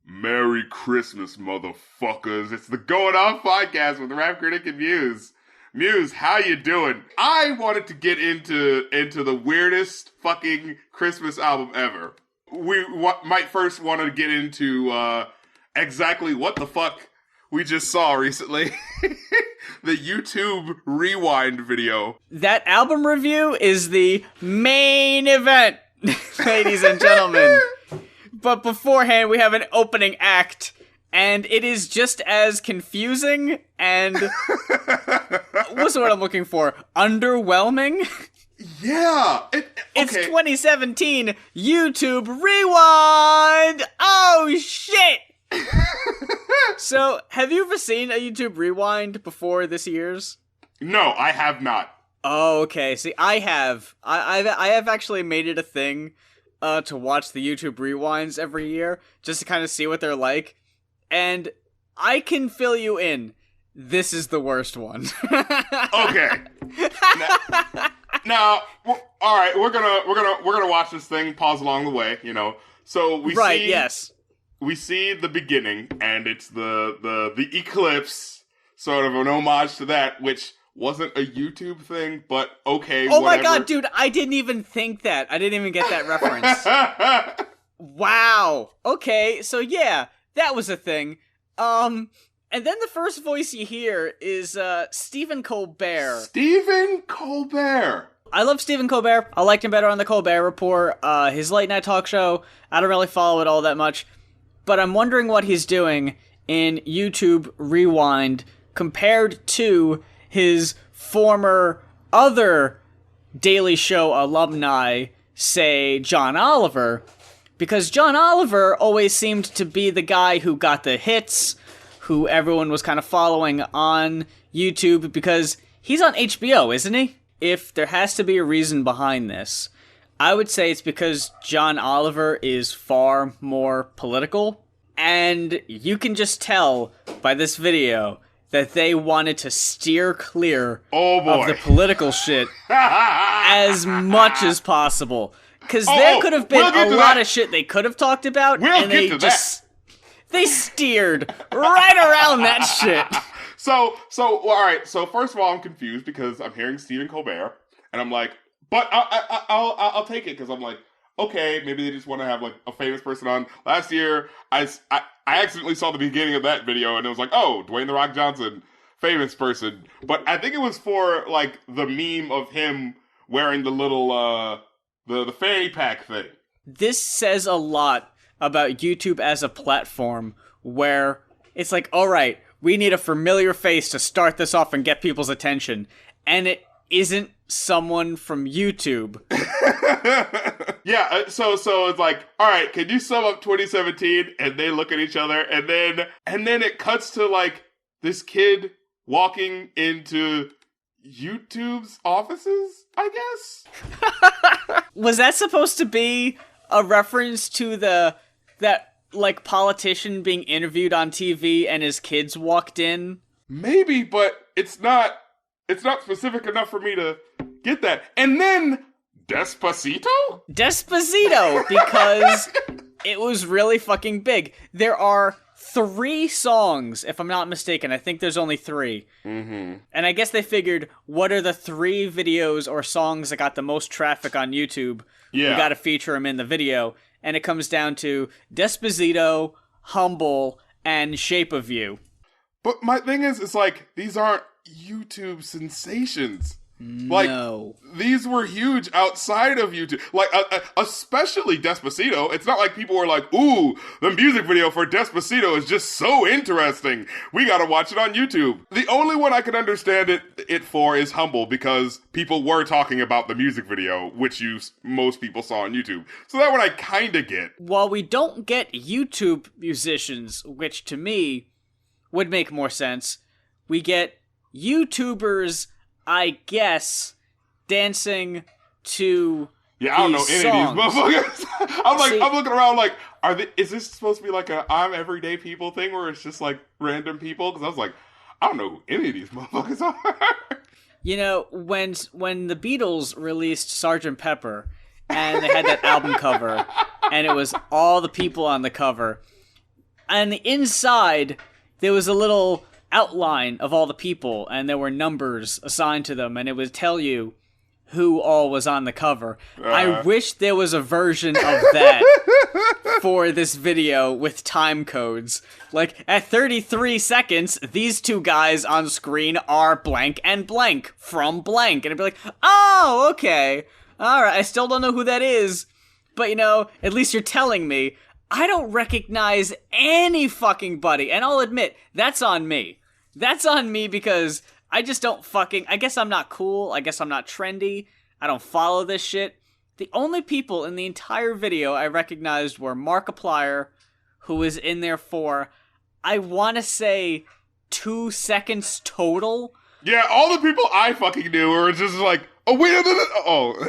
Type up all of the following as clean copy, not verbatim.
Merry Christmas, motherfuckers. It's the Going Off Podcast with Rap Critic and Muse. Muse, how you doing? I wanted to get into the weirdest fucking Christmas album ever. We might first want to get into exactly what the fuck we just saw recently. The YouTube Rewind video. That album review is the main event, ladies and gentlemen. But beforehand, we have an opening act, and it is just as confusing and... what's the word I'm looking for? Underwhelming? Yeah! It's 2017 YouTube Rewind! Oh, shit! So, have you ever seen a YouTube Rewind before this year's? No, I have not. Oh, okay. See, I have. I have actually made it a thing to watch the YouTube Rewinds every year, just to kind of see what they're like. And I can fill you in. This is the worst one. Okay. Now, all right, we're gonna watch this thing. Pause along the way, you know. So we right, see, yes. We see the beginning, and it's the eclipse, sort of an homage to that, which wasn't a YouTube thing, but okay. Oh whatever. My god, dude! I didn't even think that. I didn't even get that reference. Wow. Okay, so yeah, that was a thing. And then the first voice you hear is Stephen Colbert. Stephen Colbert. I love Stephen Colbert. I liked him better on the Colbert Report. His late night talk show, I don't really follow it all that much. But I'm wondering what he's doing in YouTube Rewind compared to his former other Daily Show alumni, say John Oliver. Because John Oliver always seemed to be the guy who got the hits, who everyone was kind of following on YouTube, because he's on HBO, isn't he? If there has to be a reason behind this, I would say it's because John Oliver is far more political, and you can just tell by this video that they wanted to steer clear of the political shit as much as possible. Because there could have been a lot of shit they could have talked about, and they steered right around that shit. So, all right. So, first of all, I'm confused because I'm hearing Stephen Colbert, and I'm like, but I'll take it because I'm like, okay, maybe they just want to have like a famous person on. Last year, I accidentally saw the beginning of that video, and it was like, oh, Dwayne The Rock Johnson, famous person. But I think it was for like the meme of him wearing the little the fanny pack thing. This says a lot about YouTube as a platform, where it's like, all right, we need a familiar face to start this off and get people's attention. And it isn't someone from YouTube. Yeah, so it's like, all right, can you sum up 2017? And they look at each other, and then it cuts to like this kid walking into YouTube's offices, I guess? Was that supposed to be a reference to that like politician being interviewed on TV and his kids walked in? Maybe, but it's not specific enough for me to get that. And then Despacito? Despacito, because it was really fucking big. There are 3 songs, if I'm not mistaken. I think there's only 3. Mm-hmm. And I guess they figured, what are the 3 videos or songs that got the most traffic on YouTube? Yeah. We gotta feature them in the video. And it comes down to Despacito, Humble, and Shape of You. But my thing is, it's like, these aren't YouTube sensations. No. Like, these were huge outside of YouTube. Like, especially Despacito. It's not like people were like, ooh, the music video for Despacito is just so interesting. We gotta watch it on YouTube. The only one I can understand it for is Humble, because people were talking about the music video, which most people saw on YouTube. So that one I kinda get. While we don't get YouTube musicians, which to me would make more sense, we get YouTubers, I guess, dancing to I don't know any songs. of these motherfuckers. I'm looking around like, is this supposed to be like a I'm everyday people thing where it's just like random people? Because I was like, I don't know who any of these motherfuckers are. You know, when the Beatles released Sgt. Pepper, and they had that album cover, and it was all the people on the cover, on the inside, there was a little outline of all the people, and there were numbers assigned to them, and it would tell you who all was on the cover. I wish there was a version of that for this video with time codes. Like, at 33 seconds, these two guys on screen are blank and blank from blank. And it'd be like, oh, okay. Alright, I still don't know who that is. But, at least you're telling me. I don't recognize any fucking buddy. And I'll admit, that's on me. That's on me because I just don't I guess I'm not cool. I guess I'm not trendy. I don't follow this shit. The only people in the entire video I recognized were Markiplier, who was in there for, I want to say, 2 seconds total. Yeah, all the people I fucking knew were just like, oh, wait, oh.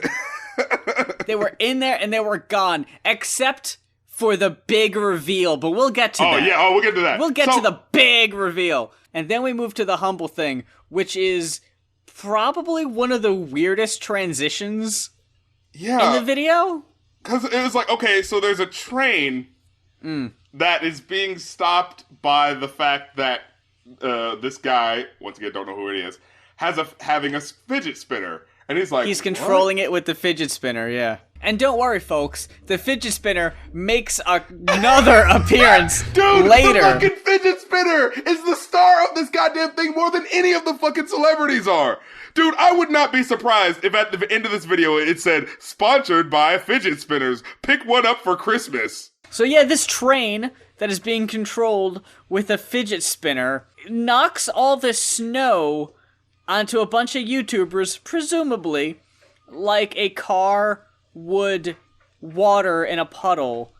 They were in there and they were gone, except for the big reveal, but we'll get to that. Oh, we'll get to that. We'll get to the big reveal. And then we move to the humble thing, which is probably one of the weirdest transitions in the video. Because it was like, okay, so there's a train that is being stopped by the fact that this guy, once again, don't know who it is, having a fidget spinner. And he's like, he's controlling it with the fidget spinner, yeah. And don't worry, folks, the fidget spinner makes another appearance Dude, later. The fucking fidget spinner is the star of this goddamn thing more than any of the fucking celebrities are. Dude, I would not be surprised if at the end of this video it said, sponsored by fidget spinners. Pick one up for Christmas. So yeah, this train that is being controlled with a fidget spinner knocks all this snow onto a bunch of YouTubers, presumably, like a car would water in a puddle,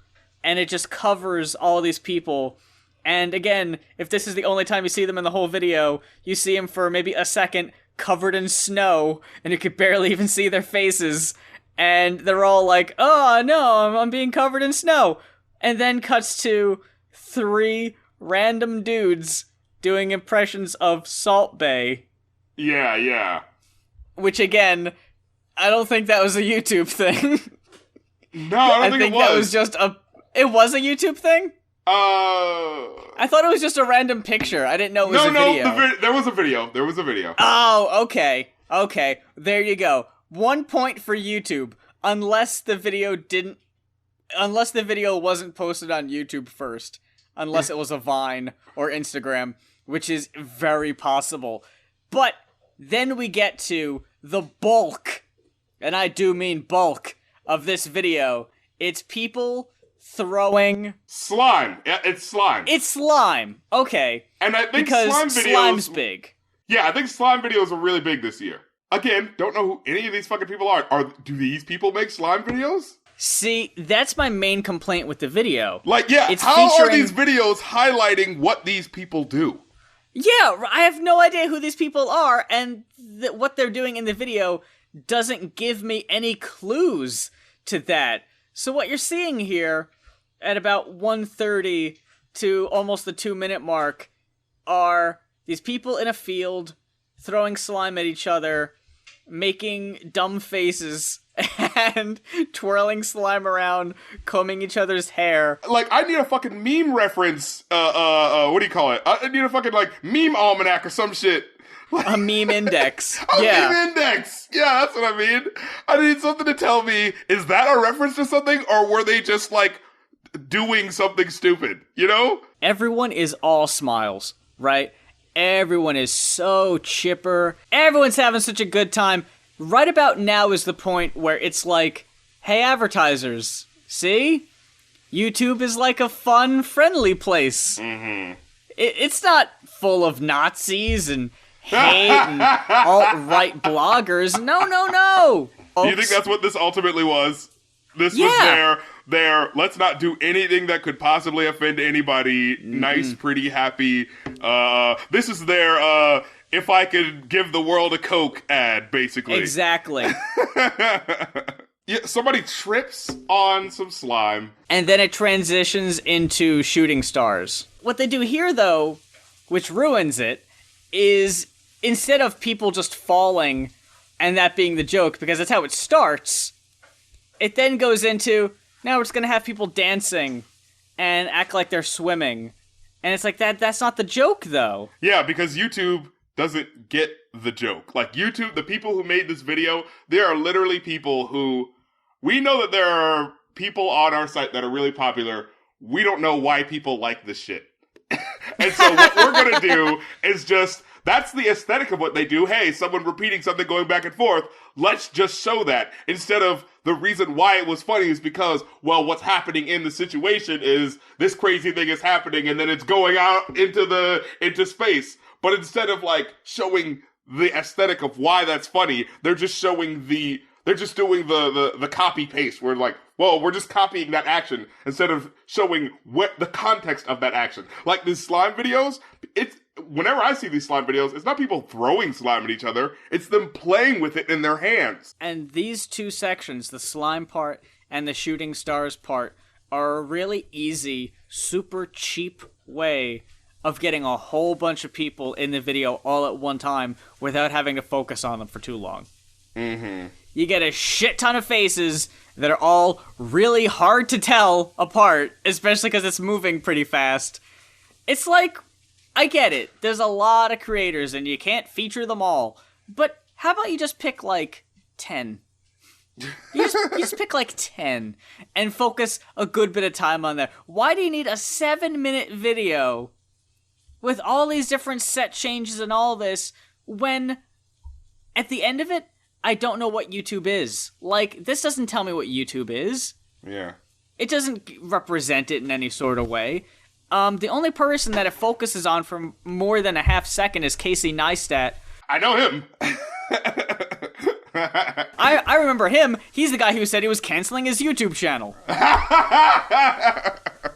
and it just covers all these people. And again, if this is the only time you see them in the whole video, you see them for maybe a second covered in snow, and you could barely even see their faces, and they're all like, oh no, I'm being covered in snow. And then cuts to 3 random dudes doing impressions of Salt Bae. Yeah. Which again, I don't think that was a YouTube thing. No, I don't think it was. That was just it was a YouTube thing? I thought it was just a random picture. I didn't know it was a video. No, there was a video. There was a video. Oh, okay. Okay, there you go. 1 point for YouTube. Unless the video wasn't posted on YouTube first. Unless it was a Vine or Instagram, which is very possible. But then we get to the bulk, and I do mean bulk, of this video. It's people throwing slime. Yeah, it's slime. It's slime. Okay. And I think because slime videos, slime's big. Yeah, I think slime videos are really big this year. Again, don't know who any of these fucking people are. Do these people make slime videos? See, that's my main complaint with the video. Like, yeah, it's how are these videos highlighting what these people do? Yeah, I have no idea who these people are, and what they're doing in the video doesn't give me any clues to that. So what you're seeing here, at about 1:30 to almost the 2-minute mark, are these people in a field, throwing slime at each other, making dumb faces, and twirling slime around, combing each other's hair. Like, I need a fucking meme reference, what do you call it? I need a fucking, meme almanac or some shit. A meme index. Meme index. Yeah, that's what I mean. I need something to tell me, is that a reference to something, or were they just, doing something stupid, you know? Everyone is all smiles, right? Everyone is so chipper. Everyone's having such a good time. Right about now is the point where it's like, hey, advertisers, see? YouTube is like a fun, friendly place. Mm-hmm. It's not full of Nazis and hate and alt-right bloggers. No. Do you think that's what this ultimately was? This was their let's not do anything that could possibly offend anybody. Nice, pretty, happy. This is their if I could give the world a Coke ad, basically. Exactly. Yeah, somebody trips on some slime. And then it transitions into shooting stars. What they do here, though, which ruins it, is instead of people just falling and that being the joke, because that's how it starts, it then goes into, now we're just going to have people dancing and act like they're swimming. And it's like, that's not the joke, though. Yeah, because YouTube doesn't get the joke. Like, YouTube, the people who made this video, there are literally people who... We know that there are people on our site that are really popular. We don't know why people like this shit. And so what we're going to do is just... That's the aesthetic of what they do. Hey, someone repeating something going back and forth. Let's just show that. Instead of the reason why it was funny is because, well, what's happening in the situation is this crazy thing is happening and then it's going out into space. But instead of like showing the aesthetic of why that's funny, they're just showing they're just doing the copy paste where like, well, we're just copying that action instead of showing what the context of that action. Like these slime videos, whenever I see these slime videos, it's not people throwing slime at each other, it's them playing with it in their hands. And these two sections, the slime part and the shooting stars part, are a really easy, super cheap way of getting a whole bunch of people in the video all at one time without having to focus on them for too long. Mm-hmm. You get a shit ton of faces that are all really hard to tell apart, especially because it's moving pretty fast. It's like, I get it, there's a lot of creators and you can't feature them all, but how about you just pick like 10? You just pick like 10 and focus a good bit of time on that. Why do you need a 7-minute video with all these different set changes and all this when at the end of it, I don't know what YouTube is. Like, this doesn't tell me what YouTube is. Yeah. It doesn't represent it in any sort of way. The only person that it focuses on for more than a half second is Casey Neistat. I know him. I remember him. He's the guy who said he was canceling his YouTube channel.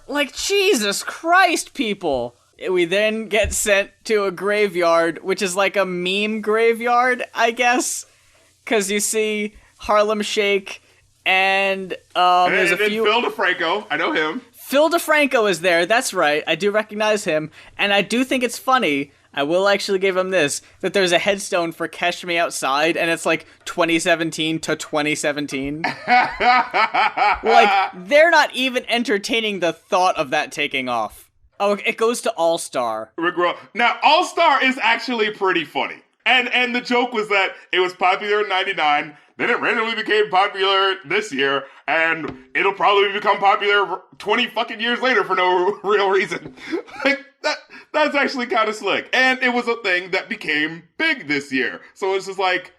Like, Jesus Christ, people. We then get sent to a graveyard, which is like a meme graveyard, I guess. Because you see Harlem Shake and there's a few... Phil DeFranco. I know him. Phil DeFranco is there, that's right. I do recognize him. And I do think it's funny, I will actually give him this, that there's a headstone for Catch Me Outside, and it's like 2017 to 2017. Like, they're not even entertaining the thought of that taking off. Oh, it goes to All-Star. Now, All-Star is actually pretty funny. And the joke was that it was popular in 99, then it randomly became popular this year, and it'll probably become popular 20 fucking years later for no real reason. Like, that's actually kind of slick. And it was a thing that became big this year. So it's just like,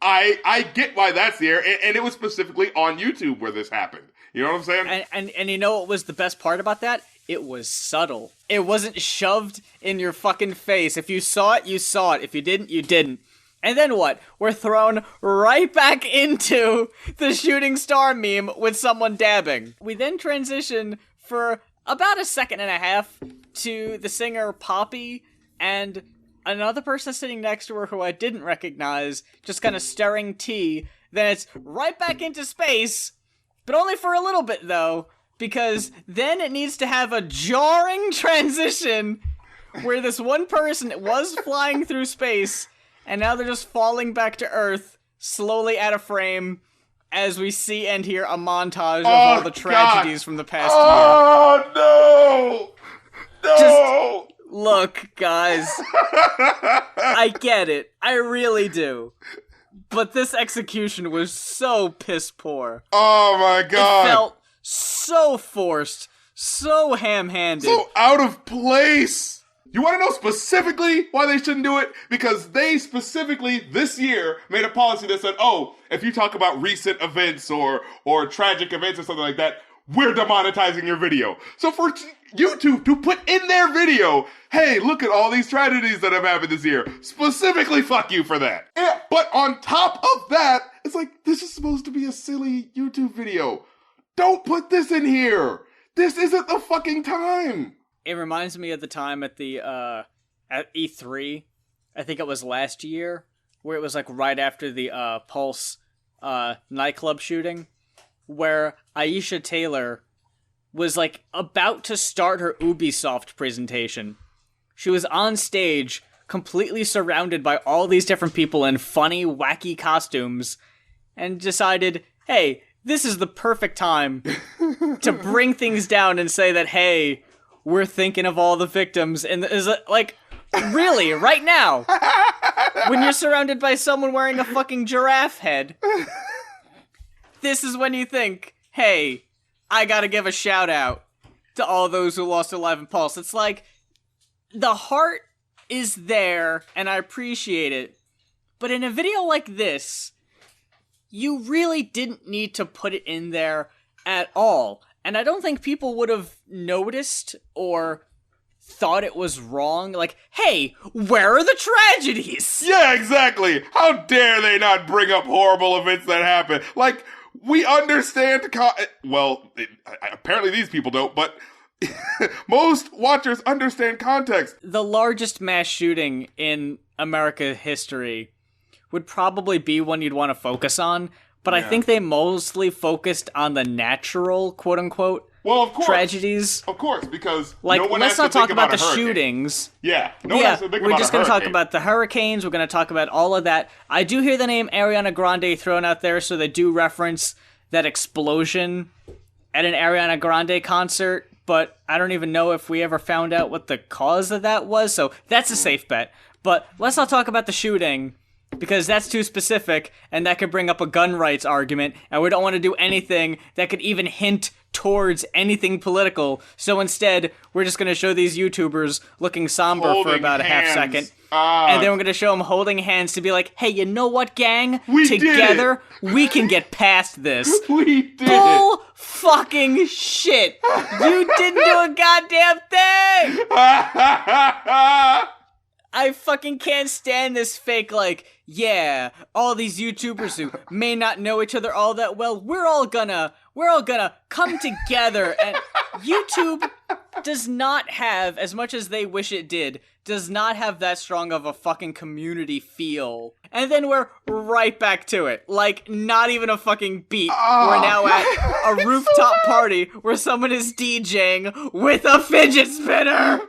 I get why that's here, and it was specifically on YouTube where this happened. You know what I'm saying? And you know what was the best part about that? It was subtle. It wasn't shoved in your fucking face. If you saw it, you saw it. If you didn't, you didn't. And then what? We're thrown right back into the shooting star meme with someone dabbing. We then transition for about a second and a half to the singer Poppy and another person sitting next to her who I didn't recognize, just kind of stirring tea. Then it's right back into space, but only for a little bit though, because then it needs to have a jarring transition where this one person was flying through space, and now they're just falling back to Earth, slowly out of frame, as we see and hear a montage of all the tragedies from the past year. Oh, no! No! Just, look, guys, I get it. I really do. But this execution was so piss poor. Oh my god. It felt so forced, so ham-handed. So out of place. You want to know specifically why they shouldn't do it? Because they specifically this year made a policy that said, oh, if you talk about recent events or tragic events or something like that, we're demonetizing your video. So for YouTube to put in their video, hey, look at all these tragedies that have happened this year, specifically fuck you for that. Yeah, but on top of that, it's like, this is supposed to be a silly YouTube video. Don't put this in here. This isn't the fucking time. It reminds me of the time at the at E3, I think it was last year, where it was like right after the Pulse nightclub shooting, where Aisha Taylor was like about to start her Ubisoft presentation. She was on stage, completely surrounded by all these different people in funny, wacky costumes, and decided, hey, this is the perfect time to bring things down and say that, hey, we're thinking of all the victims. And is it like, really, right now, when you're surrounded by someone wearing a fucking giraffe head, this is when you think, hey, I gotta give a shout out to all those who lost their life in Pulse. It's like, the heart is there, and I appreciate it. But in a video like this, you really didn't need to put it in there at all. And I don't think people would have noticed or thought it was wrong. Like, hey, where are the tragedies? Yeah, exactly. How dare they not bring up horrible events that happen? Like, we understand... apparently these people don't, but... most watchers understand context. The largest mass shooting in America history would probably be one you'd want to focus on, but I think they mostly focused on the natural, quote-unquote, of course, tragedies. Of course, because like, no one let's has not to talk think about the a hurricane. shootings. Yeah, no one has to think we're about just going to talk about the hurricanes. We're going to talk about all of that. I do hear the name Ariana Grande thrown out there, so they do reference that explosion at an Ariana Grande concert, but I don't even know if we ever found out what the cause of that was, so that's a safe bet. But let's not talk about the shooting, because that's too specific, and that could bring up a gun rights argument, and we don't want to do anything that could even hint towards anything political, so instead, we're just going to show these YouTubers looking somber for about a half second, and then we're going to show them holding hands to be like, hey, you know what, gang? Together, we can get past this. We did Bull fucking shit. You didn't do a goddamn thing! I fucking can't stand this fake, like, yeah, all these YouTubers who may not know each other all that well, we're all gonna come together, and YouTube does not have, as much as they wish it did, does not have that strong of a fucking community feel. And then we're right back to it. Like, not even a fucking beat. We're now at a rooftop party where someone is DJing with a fidget spinner!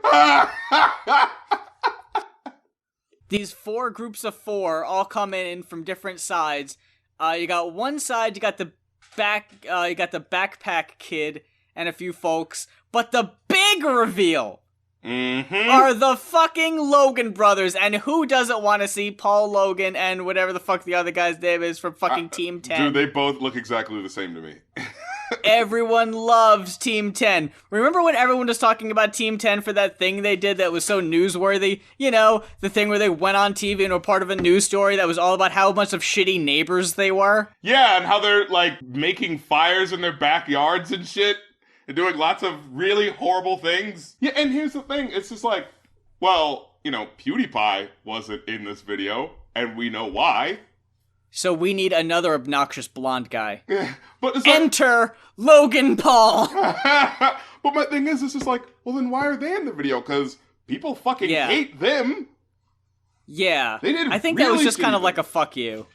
These 4 groups of 4 all come in from different sides. You got one side, you got the backpack kid and a few folks, but the big reveal are the fucking Logan brothers, and who doesn't want to see Paul Logan and whatever the fuck the other guy's name is from fucking Team 10? Dude, they both look exactly the same to me. Everyone loves Team 10. Remember when everyone was talking about Team 10 for that thing they did that was so newsworthy? You know, the thing where they went on TV and were part of a news story that was all about how much of shitty neighbors they were? Yeah, and how they're, like, making fires in their backyards and shit, and doing lots of really horrible things. Yeah, and here's the thing, it's just like, well, you know, PewDiePie wasn't in this video, and we know why. So we need another obnoxious blonde guy. But it's like, enter Logan Paul! But my thing is, it's just like, well, then why are they in the video? Because people fucking hate them. Yeah. They did I think really that was just kind of shitty like a fuck you.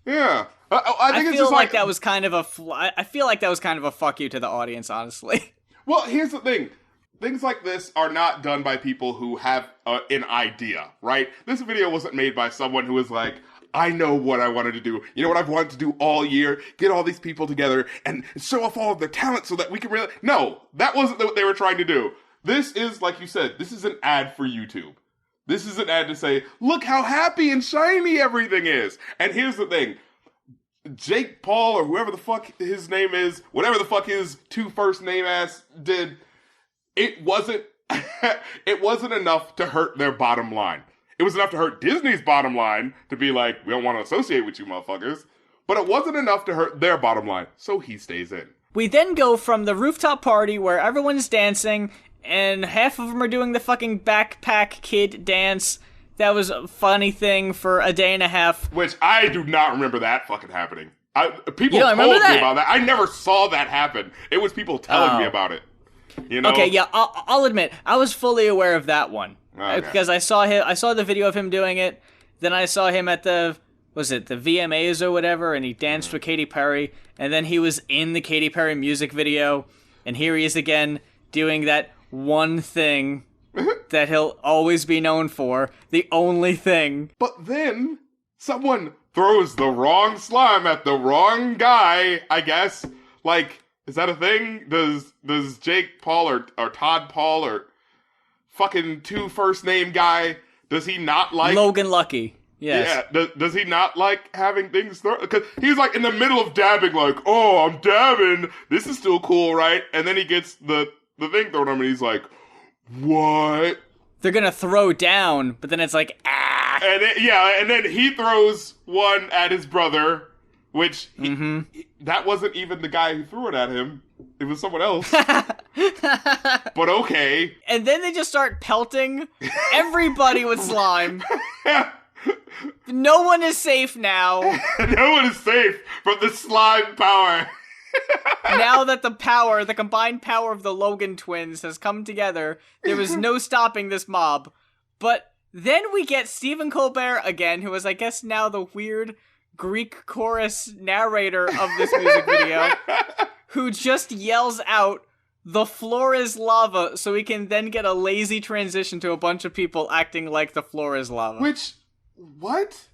Yeah. I think it's feel just like that was kind of a I feel like that was kind of a fuck you to the audience, honestly. Well, here's the thing. Things like this are not done by people who have an idea, right? This video wasn't made by someone who was like, I know what I wanted to do. You know what I've wanted to do all year? Get all these people together and show off all of their talent so that we can really... No, that wasn't what they were trying to do. This is, like you said, this is an ad for YouTube. This is an ad to say, look how happy and shiny everything is. And here's the thing. Jake Paul, or whoever the fuck his name is, whatever the fuck his 2 first name ass did, it wasn't enough to hurt their bottom line. It was enough to hurt Disney's bottom line to be like, we don't want to associate with you motherfuckers. But it wasn't enough to hurt their bottom line, so he stays in. We then go from the rooftop party where everyone's dancing, and half of them are doing the fucking backpack kid dance. That was a funny thing for a day and a half. Which I do not remember that fucking happening. People told me about that. I never saw that happen. It was people telling me about it. You know? Okay, yeah, I'll admit, I was fully aware of that one. Okay. Because I saw the video of him doing it, then I saw him at the VMAs or whatever, and he danced with Katy Perry, and then he was in the Katy Perry music video, and here he is again, doing that one thing that he'll always be known for, the only thing. But then, someone throws the wrong slime at the wrong guy, I guess. Like, is that a thing? Does Jake Paul or Todd Paul or fucking two first name guy, does he not like Logan Lucky? Yes. Yeah, does he not like having things thrown? Because he's like in the middle of dabbing, like, oh, I'm dabbing. This is still cool, right? And then he gets the thing thrown at him, and he's like, what? They're gonna throw down, but then it's like, ah. And then he throws one at his brother, which that wasn't even the guy who threw it at him. It was someone else. But okay. And then they just start pelting everybody with slime. No one is safe now. No one is safe from the slime power. Now that the combined power of the Logan twins has come together, there was no stopping this mob. But then we get Stephen Colbert again, who is, I guess, now the weird Greek chorus narrator of this music video, who just yells out, "The floor is lava," so we can then get a lazy transition to a bunch of people acting like the floor is lava. Which, what?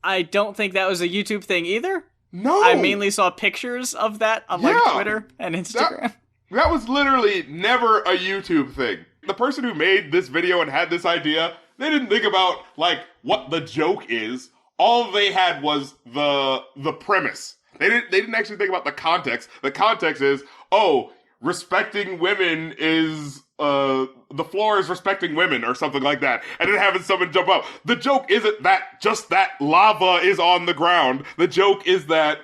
I don't think that was a YouTube thing either. No. I mainly saw pictures of that on like Twitter and Instagram. That was literally never a YouTube thing. The person who made this video and had this idea, they didn't think about like what the joke is. All they had was the premise. They didn't actually think about the context. The context is, oh, respecting women is the floor is respecting women or something like that, and then having someone jump up. The joke isn't that just that lava is on the ground. The joke is that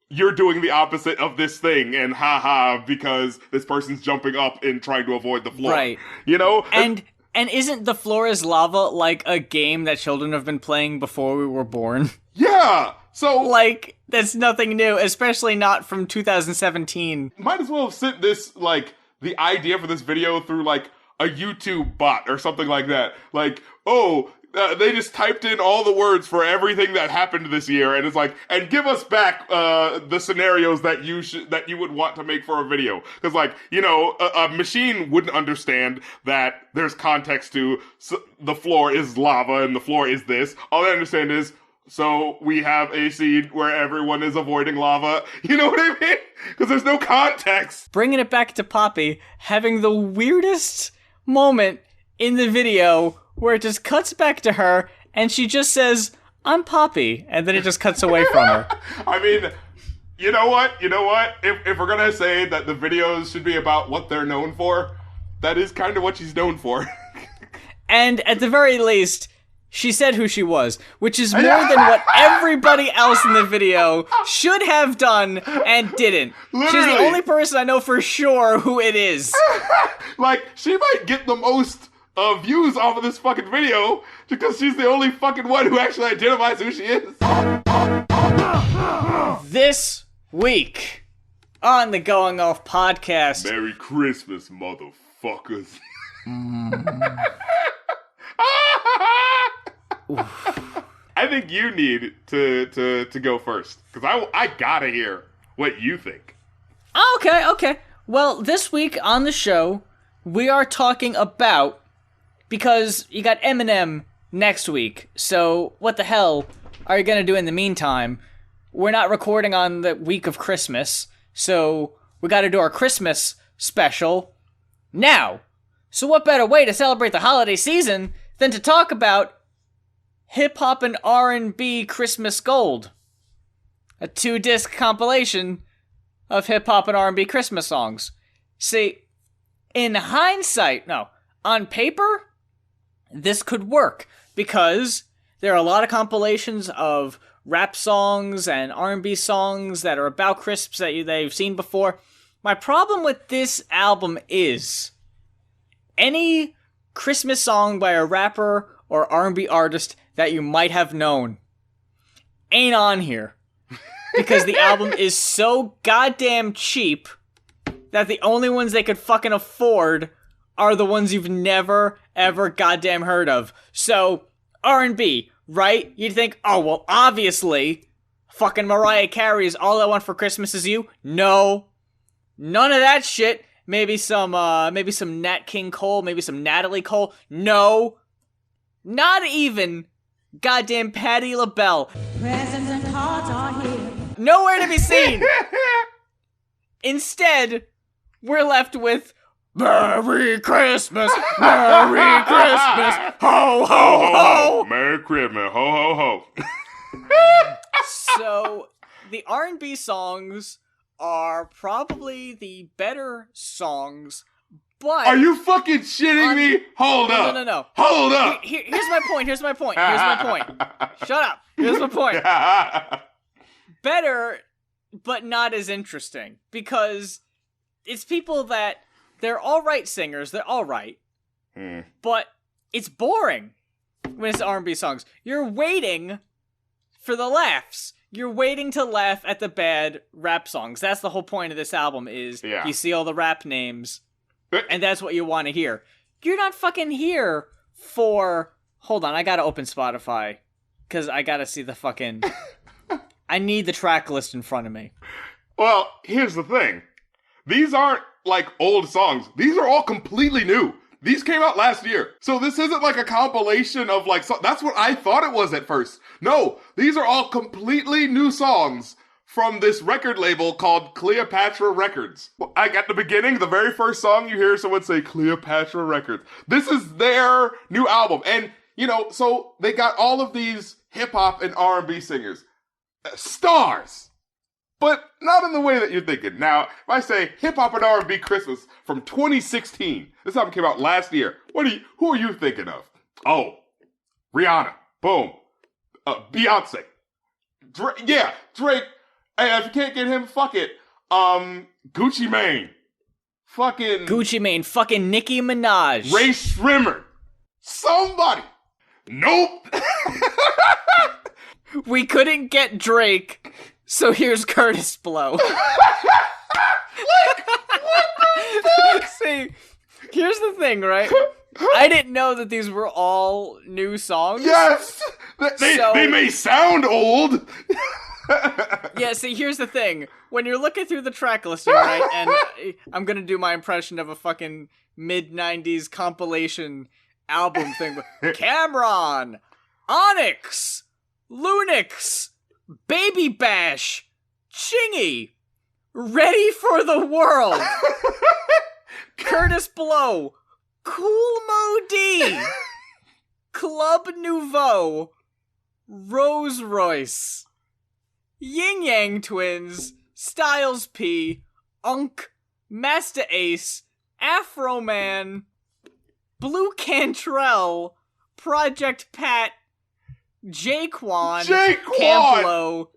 you're doing the opposite of this thing, and haha, because this person's jumping up and trying to avoid the floor. Right. You know? And isn't The Floor is Lava like a game that children have been playing before we were born? Yeah! So, like, that's nothing new, especially not from 2017. Might as well have sent this, like, the idea for this video through, like, a YouTube bot or something like that. Like, they just typed in all the words for everything that happened this year, and it's like, and give us back the scenarios that you would want to make for a video. Because, like, you know, a machine wouldn't understand that there's context to the floor is lava and the floor is this. All they understand is, so we have a scene where everyone is avoiding lava. You know what I mean? Because there's no context. Bringing it back to Poppy, having the weirdest moment in the video where it just cuts back to her and she just says, "I'm Poppy," and then it just cuts away from her. I mean, you know what? If we're gonna say that the videos should be about what they're known for, that is kind of what she's known for. And at the very least, she said who she was, which is more than what everybody else in the video should have done and didn't. Literally. She's the only person I know for sure who it is. Like, she might get the most views off of this fucking video because she's the only fucking one who actually identifies who she is. This week on the Going Off podcast. Merry Christmas, motherfuckers. I think you need to go first, because I gotta hear what you think. Okay. Well, this week on the show, we are talking about, because you got Eminem next week, so what the hell are you gonna do in the meantime? We're not recording on the week of Christmas, so we gotta do our Christmas special now. So what better way to celebrate the holiday season than to talk about Hip-Hop and R&B Christmas Gold, a 2-disc compilation of hip-hop and R&B Christmas songs. See, in hindsight, on paper, this could work, because there are a lot of compilations of rap songs and R&B songs that are about Christmas that they've seen before. My problem with this album is any Christmas song by a rapper or R&B artist that you might have known ain't on here, because the album is so goddamn cheap that the only ones they could fucking afford are the ones you've never ever goddamn heard of. So R&B, right? You'd think, oh well, obviously fucking Mariah Carey's All I Want for Christmas Is You. No, none of that shit. Maybe some Nat King Cole, maybe some Natalie Cole. No, not even goddamn Patti LaBelle. Presents Nowhere to be seen. Instead, we're left with Merry Christmas, Merry Christmas, ho, ho, ho. Merry Christmas, ho, ho, ho. So, the R&B songs are probably the better songs, but... Are you fucking shitting me? Hold up. No. Hold up. Here's my point. Shut up. Here's my point. Better, but not as interesting. Because it's people that, they're alright singers, they're alright, but it's boring when it's R&B songs. You're waiting for the laughs. You're waiting to laugh at the bad rap songs. That's the whole point of this album is you see all the rap names, and that's what you want to hear. You're not fucking here for... Hold on, I gotta open Spotify, because I gotta see the fucking... I need the track list in front of me. Well, here's the thing. These aren't, like, old songs. These are all completely new. These came out last year. So this isn't like a compilation of, like, that's what I thought it was at first. No, these are all completely new songs from this record label called Cleopatra Records. Like, at the beginning, the very first song, you hear someone say Cleopatra Records. This is their new album. And, you know, so they got all of these hip-hop and R&B singers. Stars! But not in the way that you're thinking. Now, if I say hip-hop and R&B Christmas from 2016, this album came out last year, who are you thinking of? Oh, Rihanna. Boom. Beyonce. Drake. Hey, if you can't get him, fuck it. Gucci Mane. Fucking... Gucci Mane. Fucking Nicki Minaj. Ray Shrimmer. Somebody. Nope. We couldn't get Drake... So here's Curtis Blow. Like, what the fuck? See, here's the thing, right? I didn't know that these were all new songs. Yes! They may sound old. Yeah, see, here's the thing. When you're looking through the track listing, right, and I'm gonna do my impression of a fucking mid-90s compilation album thing. Cameron, Onyx, Lunix, Baby Bash, Chingy, Ready for the World, Curtis Blow, Cool Mo D, Club Nouveau, Rose Royce, Yin Yang Twins, Styles P, Unk, Master Ace, Afro Man, Blue Cantrell, Project Pat, Jaquan, Campbell,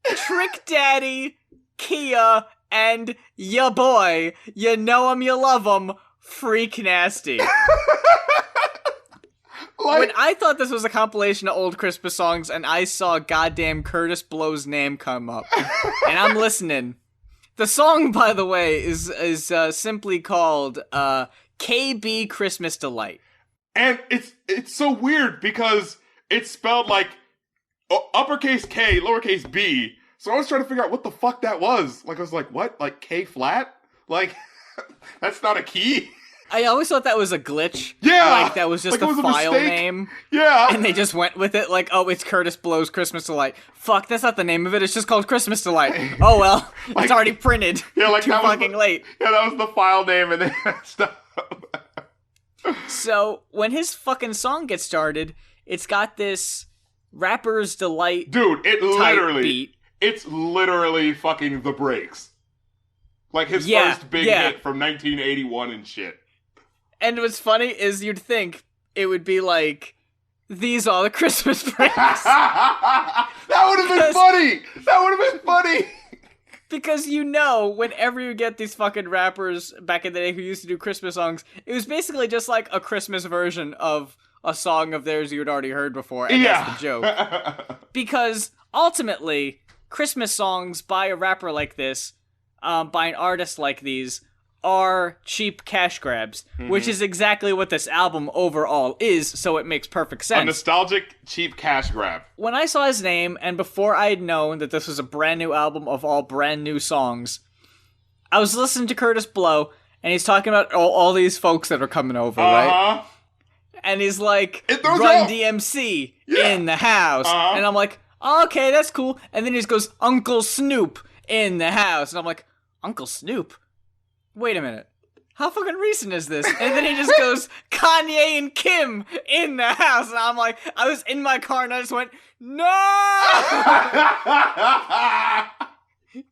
Trick Daddy, Kia, and ya boy, you know him, you love him, Freak Nasty. When I thought this was a compilation of old Christmas songs and I saw goddamn Curtis Blow's name come up, and I'm listening. The song, by the way, is simply called KB Christmas Delight. And it's so weird because it's spelled like uppercase K, lowercase b. So I was trying to figure out what the fuck that was. Like, I was like, what? Like, K flat? Like, that's not a key? I always thought that was a glitch. Yeah! Like, that was just like a file name. Yeah! And they just went with it, like, oh, it's Curtis Blow's Christmas Delight. Fuck, that's not the name of it, it's just called Christmas Delight. Oh, well, like, it's already printed. Yeah, like, Too fucking late. Yeah, that was the file name, and then stuff. So, when his fucking song gets started, it's got this Rapper's Delight. Dude, beat. It's literally fucking The Breaks. Like his first big hit from 1981 and shit. And what's funny is you'd think it would be like, these are the Christmas breaks. That would have been funny! That would have been funny! Because you know, whenever you get these fucking rappers back in the day who used to do Christmas songs, it was basically just like a Christmas version of a song of theirs you'd already heard before, and that's the joke. Because, ultimately, Christmas songs by a rapper like this, by an artist like these, are cheap cash grabs, which is exactly what this album overall is, so it makes perfect sense. A nostalgic, cheap cash grab. When I saw his name, and before I had known that this was a brand new album of all brand new songs, I was listening to Curtis Blow, and he's talking about all these folks that are coming over, right? And he's like, Run DMC in the house. And I'm like, Okay, that's cool. And then he just goes, Uncle Snoop in the house. And I'm like, Uncle Snoop? Wait a minute. How fucking recent is this? And then he just goes, Kanye and Kim in the house. And I'm like, I was in my car and I just went, no!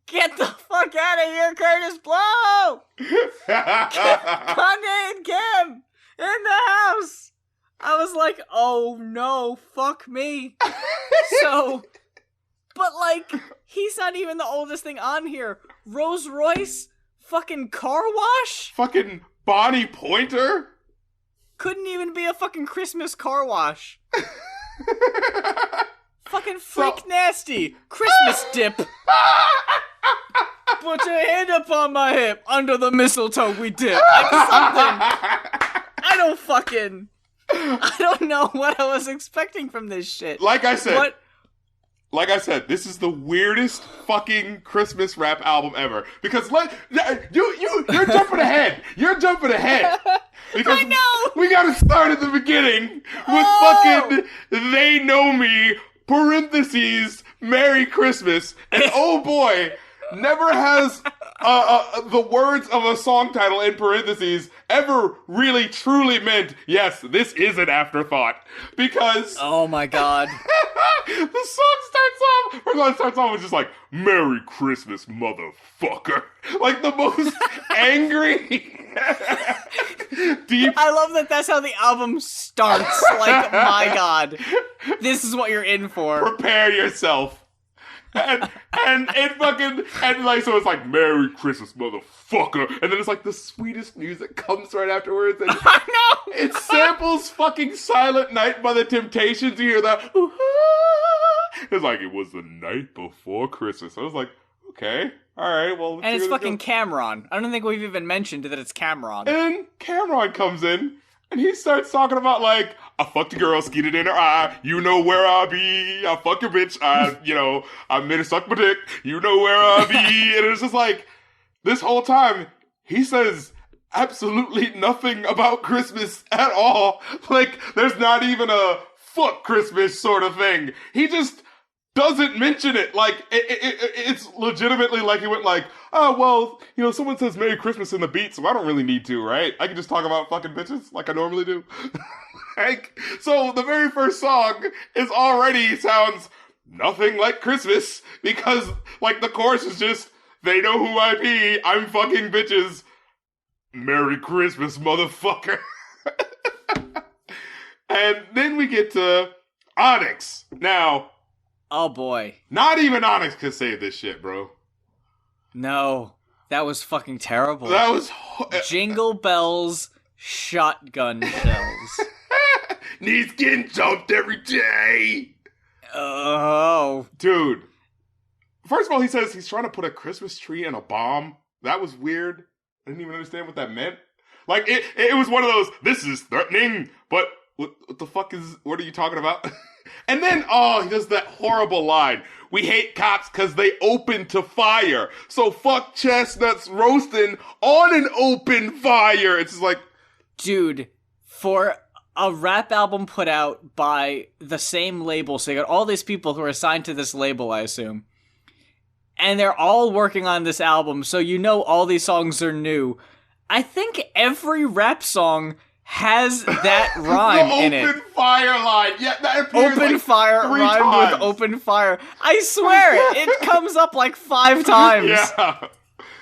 Get the fuck out of here, Curtis Blow! Kanye and Kim in the house! I was like, oh no, fuck me. So, but like, he's not even the oldest thing on here. Rolls Royce? Fucking car wash? Fucking Bonnie Pointer? Couldn't even be a fucking Christmas car wash. Fucking freak nasty. Christmas dip. Put your hand up on my hip. Under the mistletoe we dip. Like something. I don't know what I was expecting from this shit. Like I said, this is the weirdest fucking Christmas rap album ever. Because you're jumping ahead. You're jumping ahead. Because I know. We gotta start at the beginning with fucking They Know Me, parentheses, Merry Christmas. And oh boy, never has the words of a song title in parentheses ever really truly meant, yes, this is an afterthought. Because oh my god. the song starts off with just like, Merry Christmas, motherfucker. Like the most angry, deep. I love that that's how the album starts. Like, my god. This is what you're in for. Prepare yourself. And like, so it's like, Merry Christmas, motherfucker. And then it's like the sweetest music comes right afterwards. And I know! it samples fucking Silent Night by the Temptations. You hear that? It's like, it was the night before Christmas. I was like, okay, alright, well. And it's fucking Cameron. I don't think we've even mentioned that it's Cameron. And then Cameron comes in. And he starts talking about, like, I fucked a girl, skeeted in her eye, you know where I be, I fuck a bitch, I made her suck my dick, you know where I be, and it's just like, this whole time, he says absolutely nothing about Christmas at all. Like, there's not even a fuck Christmas sort of thing. He just doesn't mention it. Like, it's legitimately like he went like, oh, well, someone says Merry Christmas in the beat, so I don't really need to, right? I can just talk about fucking bitches like I normally do. Like, so the very first song sounds nothing like Christmas because, like, the chorus is just, they know who I be, I'm fucking bitches. Merry Christmas, motherfucker. And then we get to Onyx. Now, oh boy. not even Onyx could save this shit, bro. No. That was fucking terrible. That was... Jingle bells, shotgun shells. Knees getting jumped every day. Oh. Dude. First of all, he says he's trying to put a Christmas tree in a bomb. That was weird. I didn't even understand what that meant. Like, it was one of those, this is threatening, but what the fuck what are you talking about? And then, he does that horrible line. We hate cops because they open to fire. So fuck chestnuts roasting on an open fire. It's just like... Dude, for a rap album put out by the same label, so you got all these people who are assigned to this label, I assume, and they're all working on this album, so all these songs are new. I think every rap song has that rhyme in it. Open fire line. Yeah, that appears open like fire 3 rhymed times. with open fire. I swear, it comes up like 5 times. Yeah.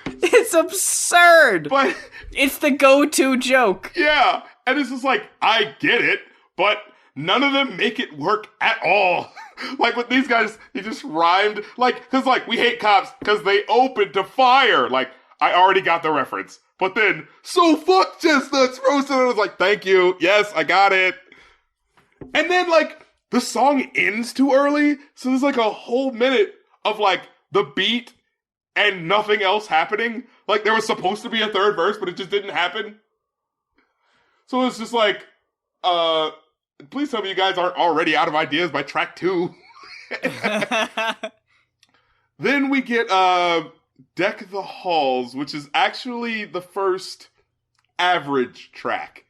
It's absurd. But it's the go-to joke. yeah, and it's just like, I get it, but none of them make it work at all. Like with these guys, he just rhymed, like, cause like, we hate cops cause they open to fire. Like, I already got the reference. But then, so fuck chestnuts roasted. I was like, thank you. Yes, I got it. And then, like, the song ends too early. So there's like a whole minute of like the beat and nothing else happening. Like, there was supposed to be a third verse, but it just didn't happen. So it's just like, please tell me you guys aren't already out of ideas by track 2. Then we get, Deck the Halls, which is actually the first average track.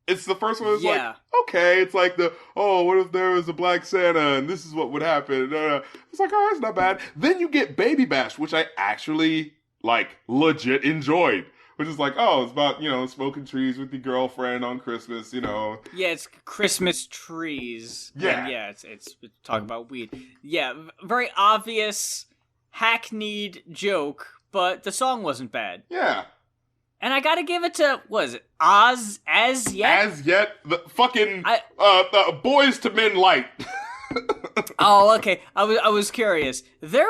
It's the first one that's like, Yeah. okay, it's like what if there was a Black Santa and this is what would happen? It's like, all right, it's not bad. Then you get Baby Bash, which I actually, like, legit enjoyed. Which is like, it's about, smoking trees with your girlfriend on Christmas, Yeah, it's Christmas trees. Yeah. And yeah, it's talking about weed. Yeah, very obvious, hackneyed joke, but the song wasn't bad. Yeah. And I gotta give it to, what is it, As Yet? As Yet, the fucking the Boys to Men Light. Oh, okay. I was curious. Their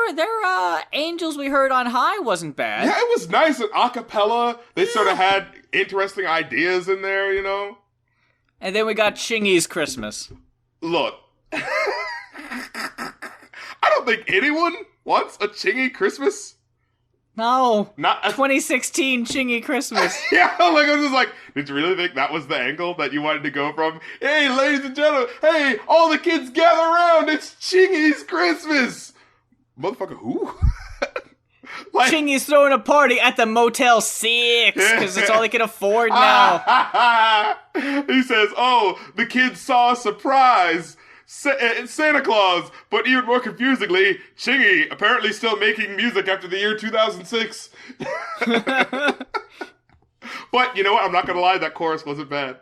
Angels We Heard on High wasn't bad. Yeah, it was nice. And a cappella, they sort of had interesting ideas in there, And then we got Chingy's Christmas. Look, I don't think anyone wants a Chingy Christmas. No. Not 2016 Chingy Christmas. Yeah, like I'm just like, did you really think that was the angle that you wanted to go from? Hey, ladies and gentlemen, hey, all the kids gather around, it's Chingy's Christmas! Motherfucker, who? Like, Chingy's throwing a party at the Motel 6, because it's all they can afford now. He says, the kids saw a surprise. Santa Claus, but even more confusingly, Chingy apparently still making music after the year 2006. But you know what? I'm not gonna lie, that chorus wasn't bad.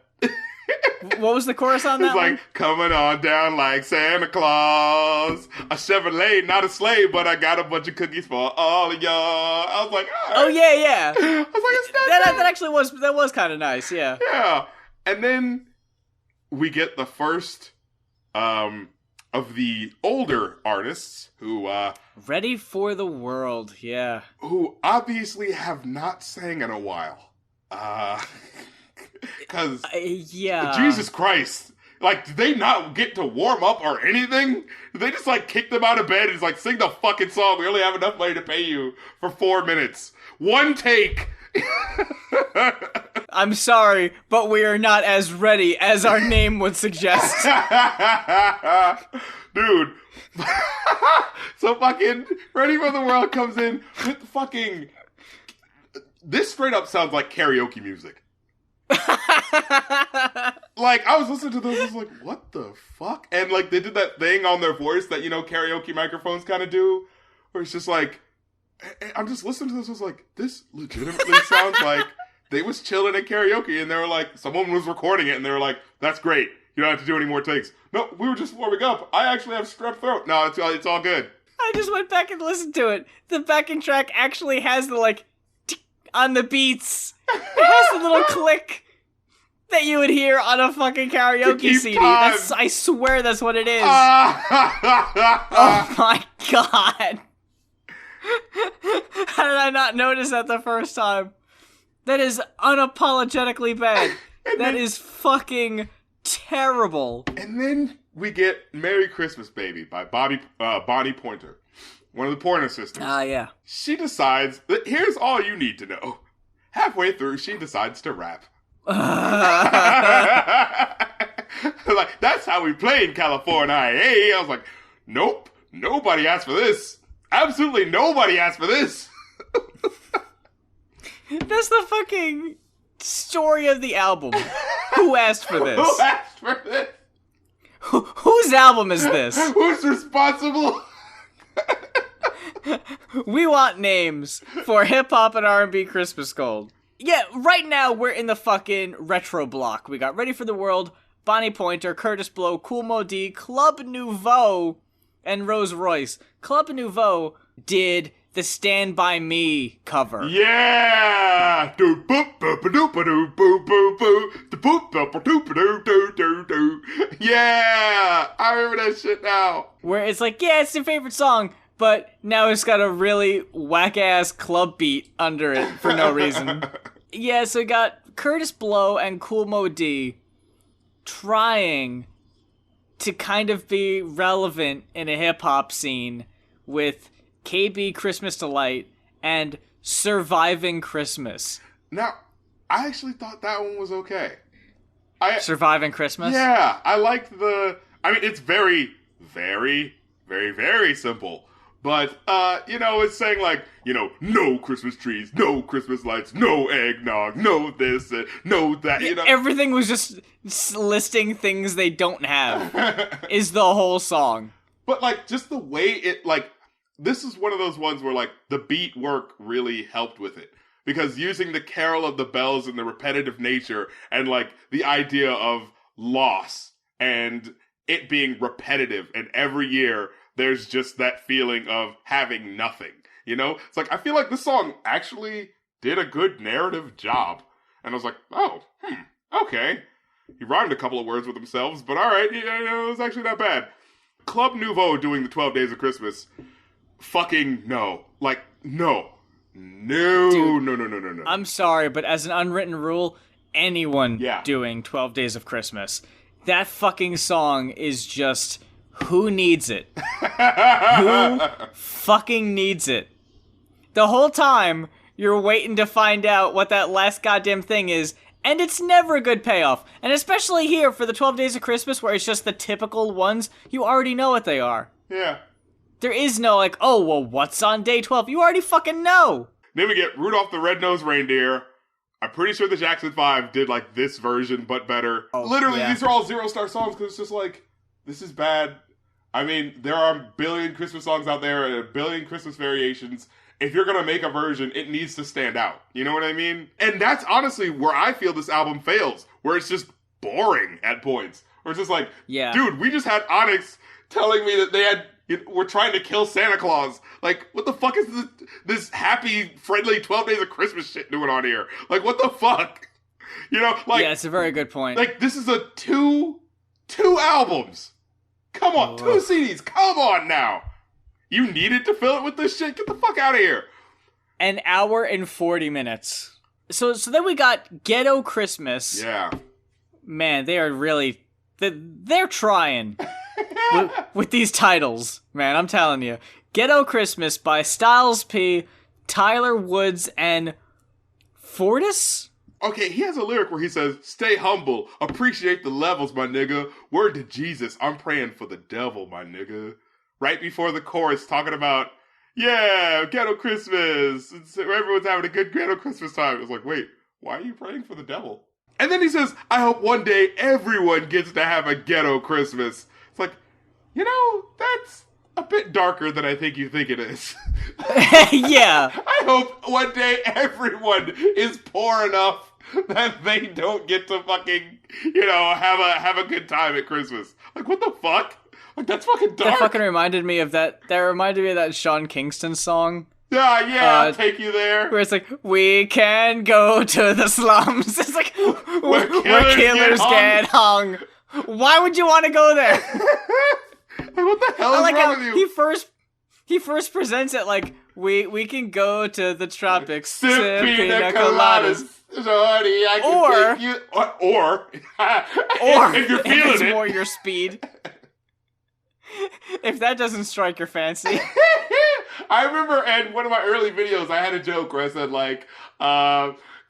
What was the chorus on that? It's like, coming on down like Santa Claus. A Chevrolet, not a sleigh, but I got a bunch of cookies for all of y'all. I was like, all right. Oh yeah. I was like, it's not that bad. actually was kind of nice, yeah. Yeah. And then we get the first of the older artists who Ready for the World, yeah. who obviously have not sang in a while. Because yeah. Jesus Christ, like, did they not get to warm up or anything? Did they just like kick them out of bed and just like sing the fucking song? We only have enough money to pay you for 4 minutes. One take. I'm sorry, but we are not as ready as our name would suggest. Dude. So fucking Ready for the World comes in with fucking... This straight up sounds like karaoke music. Like, I was listening to this, I was like, what the fuck? And like, they did that thing on their voice that, karaoke microphones kind of do, where it's just like, I'm just listening to this, I was like, this legitimately sounds like they was chilling at karaoke, and they were like, someone was recording it, and they were like, that's great, you don't have to do any more takes. No, we were just warming up. I actually have strep throat. No, it's all good. I just went back and listened to it. The backing track actually has the, like, tick on the beats. It has the little click that you would hear on a fucking karaoke CD. I swear that's what it is. Oh my god. How did I not notice that the first time? That is unapologetically bad. That is fucking terrible. And then we get Merry Christmas Baby by Bonnie Pointer, one of the Pointer sisters. Yeah. She decides that here's all you need to know. Halfway through, she decides to rap. Like, that's how we play in California. Hey, I was like, nope, nobody asked for this. Absolutely nobody asked for this. That's the fucking story of the album. Who asked for this? Who asked for this? Whose album is this? Who's responsible? We want names for hip-hop and R&B Christmas Gold. Yeah, right now we're in the fucking retro block. We got Ready for the World, Bonnie Pointer, Curtis Blow, Kool Moe Dee, Club Nouveau, and Rose Royce. Club Nouveau did the Stand By Me cover. Yeah! Boop boop boop boop boop boop boop boop boop boop boop boop boop. Yeah! I remember that shit now. Where it's like, yeah, it's your favorite song, but now it's got a really whack-ass club beat under it for no reason. Yeah, so we got Curtis Blow and Kool Moe Dee trying to kind of be relevant in a hip-hop scene with KB Christmas Delight and Surviving Christmas. Now, I actually thought that one was okay. Surviving Christmas? Yeah, I liked it's very, very, very, very simple. But, it's saying like, no Christmas trees, no Christmas lights, no eggnog, no this, no that, Everything was just listing things they don't have, is the whole song. But, like, just the way it, like, this is one of those ones where, like, the beat work really helped with it. Because using the carol of the bells and the repetitive nature and, like, the idea of loss and it being repetitive and every year there's just that feeling of having nothing, It's like, I feel like this song actually did a good narrative job. And I was like, oh, okay. He rhymed a couple of words with themselves, but alright, it was actually not bad. Club Nouveau doing the 12 Days of Christmas, fucking no. Like, no. Dude, No. I'm sorry, but as an unwritten rule, anyone Yeah. doing 12 Days of Christmas, that fucking song is just, who needs it? Who fucking needs it? The whole time, you're waiting to find out what that last goddamn thing is, and it's never a good payoff. And especially here for the 12 Days of Christmas, where it's just the typical ones, you already know what they are. Yeah. There is no, like, oh, well, what's on day 12? You already fucking know. Then we get Rudolph the Red-Nosed Reindeer. I'm pretty sure the Jackson 5 did, like, this version, but better. Oh, Literally, yeah. these are all zero-star songs, because it's just like, this is bad. I mean, there are a billion Christmas songs out there, and a billion Christmas variations. If you're gonna make a version, it needs to stand out. You know what I mean? And that's honestly where I feel this album fails, where it's just boring at points. Where it's just like, Yeah. dude, we just had Onyx telling me that we're trying to kill Santa Claus. Like, what the fuck is this happy, friendly 12 Days of Christmas shit doing on here? Like, what the fuck? Like... Yeah, it's a very good point. Like, this is a two albums. Come on, 2 CDs. Come on now. You needed to fill it with this shit? Get the fuck out of here. An hour and 40 minutes. So then we got Ghetto Christmas. Yeah. Man, they are really... They're trying with these titles. Man, I'm telling you. Ghetto Christmas by Styles P, Tyler Woods, and Fortis? Okay, he has a lyric where he says, stay humble, appreciate the levels, my nigga. Word to Jesus, I'm praying for the devil, my nigga. Right before the chorus, talking about, yeah, Ghetto Christmas. Everyone's having a good Ghetto Christmas time. It's like, wait, why are you praying for the devil? And then he says, I hope one day everyone gets to have a Ghetto Christmas. It's like, that's a bit darker than I think you think it is. Yeah. I hope one day everyone is poor enough that they don't get to fucking, have a good time at Christmas. Like, what the fuck? Like, that's fucking dark. That fucking reminded me of that. That reminded me of that Sean Kingston song. Yeah, I'll take you there. Where it's like, we can go to the slums. It's like, where killers get hung. Why would you want to go there? Like, what the hell is wrong with you? He first presents it like, we can go to the tropics. Sip pina coladas. Shorty, I can take you. Or if you're feeling it's it. more your speed. If that doesn't strike your fancy. I remember in one of my early videos, I had a joke where I said, like,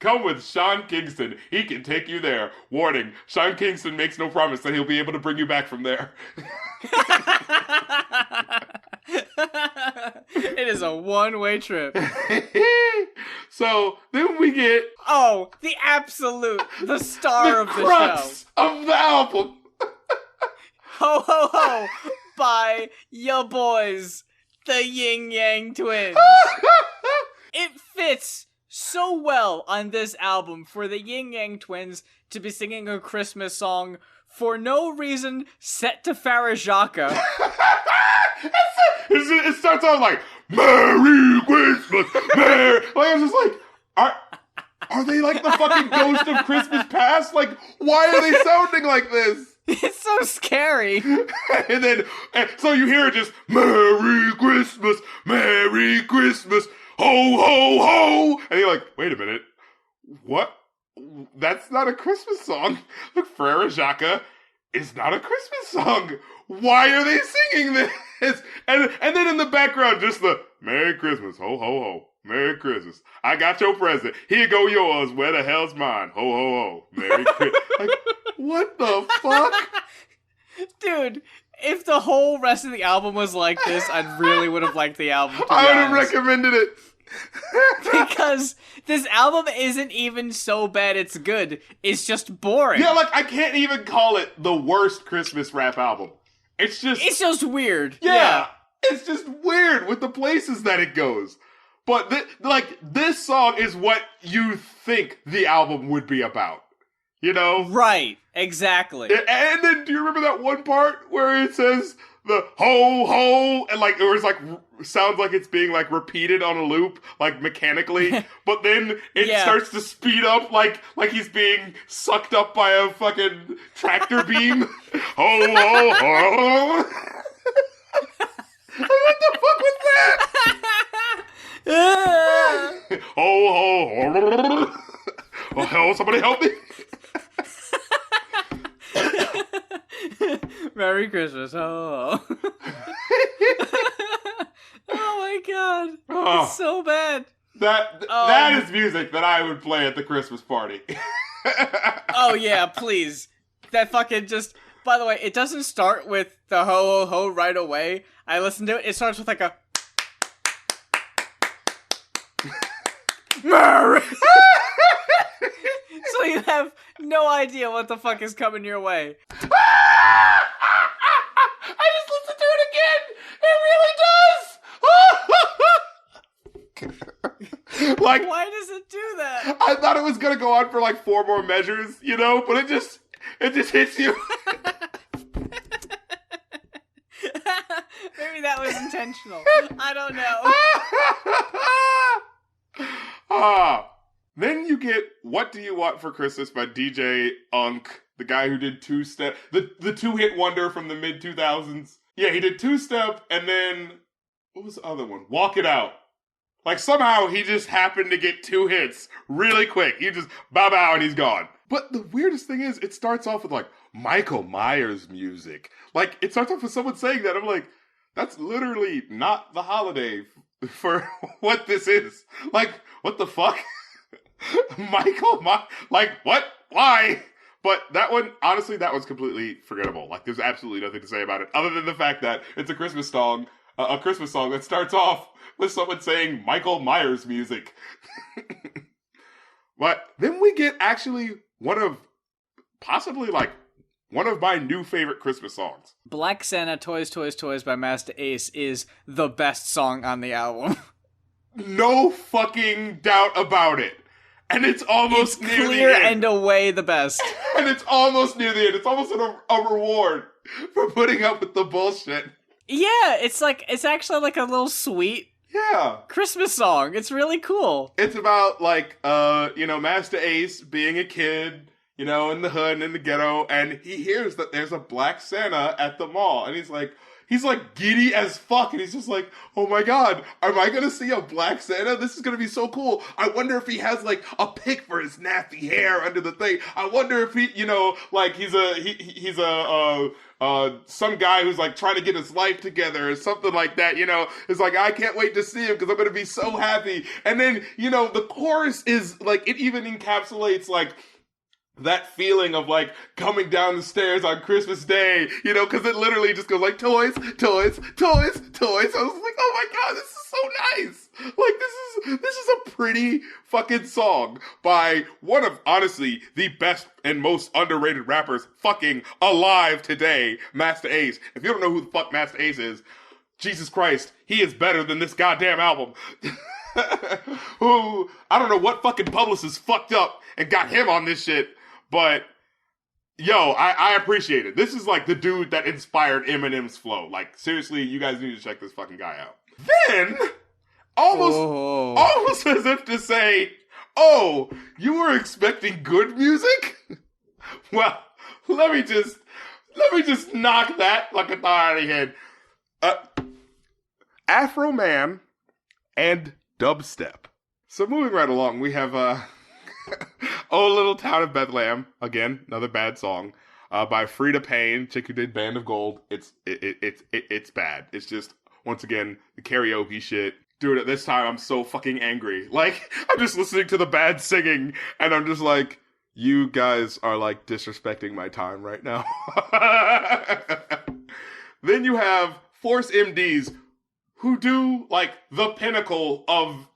come with Sean Kingston. He can take you there. Warning, Sean Kingston makes no promise that he'll be able to bring you back from there. It is a one-way trip. So, then we get... Oh, the star of the show. crux of the album. Ho, ho, ho, by ya boys, the Yin Yang Twins. It fits so well on this album for the Yin Yang Twins to be singing a Christmas song for no reason set to Farajaka. It starts off like, Merry Christmas, Merry... Like, I was just like, are they like the fucking ghost of Christmas past? Like, why are they sounding like this? It's so scary. and so you hear it just, Merry Christmas, ho, ho, ho. And you're like, wait a minute, what? That's not a Christmas song. Look, Frere Jacques is not a Christmas song. Why are they singing this? And then in the background, just the, Merry Christmas, ho, ho, ho. Merry Christmas. I got your present. Here go yours. Where the hell's mine? Ho, ho, ho. Merry Christmas. Like, what the fuck? Dude, If the whole rest of the album was like this, I really would have liked the album, to be I would have honest. recommended it. Because this album isn't even so bad it's good. It's just boring. Yeah, like, I can't even call it the worst Christmas rap album. It's just weird. Yeah. It's just weird with the places that it goes. But, this song is what you think the album would be about. You know? Right. Exactly. And then, do you remember that one part where it says the ho ho, and like, it was like, sounds like it's being like repeated on a loop, like mechanically, but then it starts to speed up like he's being sucked up by a fucking tractor beam. Ho ho ho. What the fuck was that? Ho ho ho. Oh hell, somebody help me. Merry Christmas. Oh. Oh my god. Oh, it's so bad. That is music that I would play at the Christmas party. Oh yeah, please. That fucking just... By the way, it doesn't start with the ho ho ho right away. I listened to it. It starts with like a... Merry! So you have no idea what the fuck is coming your way. I just listened to it again. It really does. Like, why does it do that? I thought it was gonna go on for like 4 more measures, you know, but it just hits you. Maybe that was intentional. I don't know. Then you get What Do You Want for Christmas by DJ Unk, the guy who did Two-Step, the 2-hit wonder from the mid-2000s. Yeah, he did Two-Step, and then, what was the other one? Walk It Out. Like, somehow he just happened to get 2 hits really quick. He just, bow, and he's gone. But the weirdest thing is, it starts off with, like, Michael Myers music. Like, it starts off with someone saying that. I'm like, that's literally not the holiday for what this is. Like, what the fuck? Like, what? Why? But that one, honestly, that one's completely forgettable. Like, there's absolutely nothing to say about it, other than the fact that it's a Christmas song that starts off with someone saying Michael Myers music. But then we get actually possibly one of my new favorite Christmas songs. Black Santa Toys, Toys, Toys by Master Ace is the best song on the album. No fucking doubt about it. And it's almost near the end. Clear and away the best. And it's almost near the end. It's almost a reward for putting up with the bullshit. Yeah, it's actually like a little sweet Christmas song. It's really cool. It's about Master Ace being a kid, in the hood and in the ghetto, and he hears that there's a black Santa at the mall, and he's like giddy as fuck, and he's just like, oh my god, am I gonna see a black Santa? This is gonna be so cool. I wonder if he has like a pick for his nappy hair under the thing. I wonder if he, he's some guy who's like trying to get his life together or something like that, It's like, I can't wait to see him because I'm gonna be so happy. And then, the chorus is like, it even encapsulates like that feeling of like coming down the stairs on Christmas Day, because it literally just goes like toys, toys, toys, toys. I was like, oh my god, this is so nice. Like, this is a pretty fucking song by one of, honestly, the best and most underrated rappers fucking alive today, Master Ace. If you don't know who the fuck Master Ace is, Jesus Christ, he is better than this goddamn album. Who, I don't know what fucking publicist fucked up and got him on this shit. But, yo, I appreciate it. This is like the dude that inspired Eminem's flow. Like, seriously, you guys need to check this fucking guy out. Then, almost as if to say, oh, you were expecting good music? Well, let me just knock that like a thought out of your head. Afro Man and dubstep. So moving right along, we have Oh Little Town of Bethlehem, again, another bad song, by Frida Payne, chick who did Band of Gold. It's bad. It's just, once again, the karaoke shit. Dude, at this time, I'm so fucking angry. Like, I'm just listening to the bad singing, and I'm just like, you guys are, like, disrespecting my time right now. Then you have Force MDs who do like the pinnacle of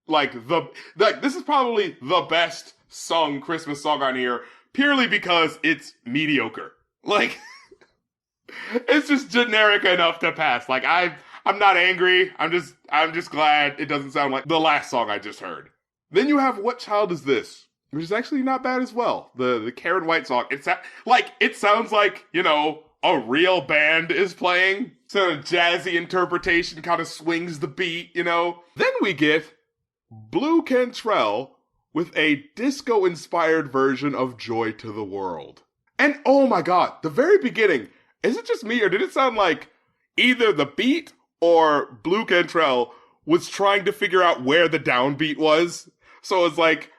this is probably the best sung Christmas song on here purely because it's mediocre. Like it's just generic enough to pass. Like I'm not angry. I'm just glad it doesn't sound like the last song I just heard. Then you have What Child Is This? Which is actually not bad as well. The Karen White song. It sounds like, you know, a real band is playing. So a jazzy interpretation kind of swings the beat, you know. Then we get Blue Cantrell with a disco-inspired version of Joy to the World. And oh my god, the very beginning, is it just me or did it sound like either the beat or Blue Cantrell was trying to figure out where the downbeat was? So it's like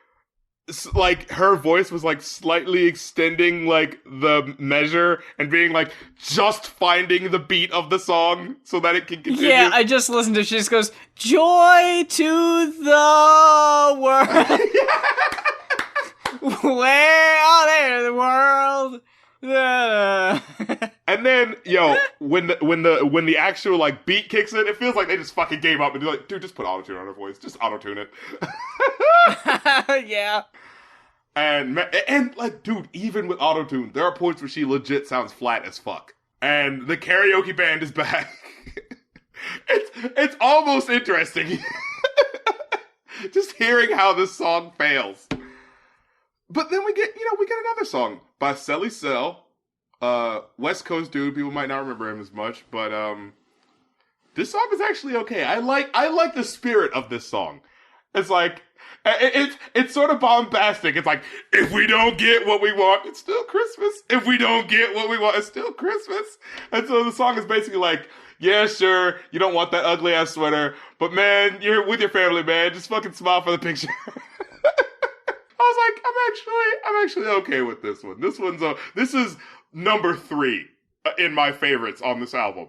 her voice was like slightly extending like the measure and being like just finding the beat of the song so that it can continue. Yeah, I just listened to it. She just goes, Joy to the world. Where are they in the world? And then, yo, when the actual like beat kicks in, it feels like they just fucking gave up and they're like, dude, just put autotune on her voice. Just autotune it. Yeah. And like, dude, even with autotune, there are points where she legit sounds flat as fuck. And the karaoke band is back. It's almost interesting. Just hearing how this song fails. But then we get another song by Selly Cell, West Coast dude. People might not remember him as much, but this song is actually okay. I like the spirit of this song. It's like it's sort of bombastic. It's like, if we don't get what we want, it's still Christmas. If we don't get what we want, it's still Christmas. And so the song is basically like, yeah, sure, you don't want that ugly ass sweater, but man, you're with your family, man. Just fucking smile for the picture. I was like, I'm actually okay with this one. This is number 3 in my favorites on this album.